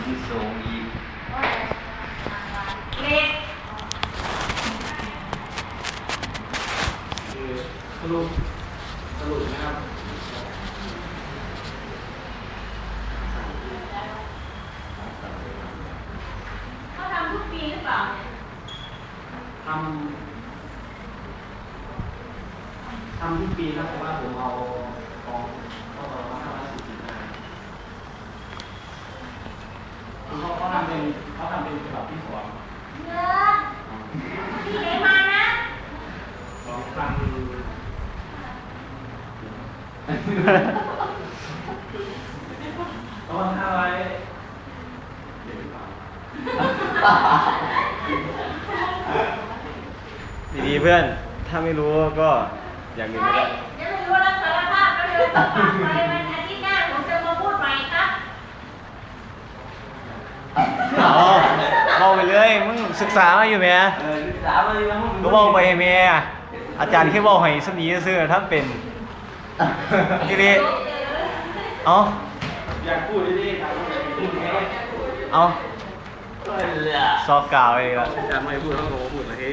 มีทรงอีกเล็กสรุปนะครับเขาทำทุกปีหรือเปล่าทำทุกปีครับแต่ว่าผมเอาของเขาบอกว่า540มาคือเขาทำเป็นฉบับที่สอง เงินพี่ไหนมานะ 2,000ตอน500เดี๋ยวก่อน ดีๆเพื่อน ถ้าไม่รู้ก็อย่างอื่น ใช่ ก็ได้ ยังไม่รู้ว่ารับสารภาพก็เลยต้องฝากไปวันอาทิตย์หน้าผมจะมาพูดใหม่ครับ เอาไปเลย มึงศึกษามาอยู่ไหม ศึกษามาเลยนะมึง ก็บอกไปให้แม่อาจารย์แค่บอกให้สมีซื่อๆถ้าเป็นทีนี้เอา อยากพูดดีๆครับพูดแค่ เอา เออ ซอกกาวไปละ อาจารย์ไม่พูดต้องโง่พูดนะเฮ้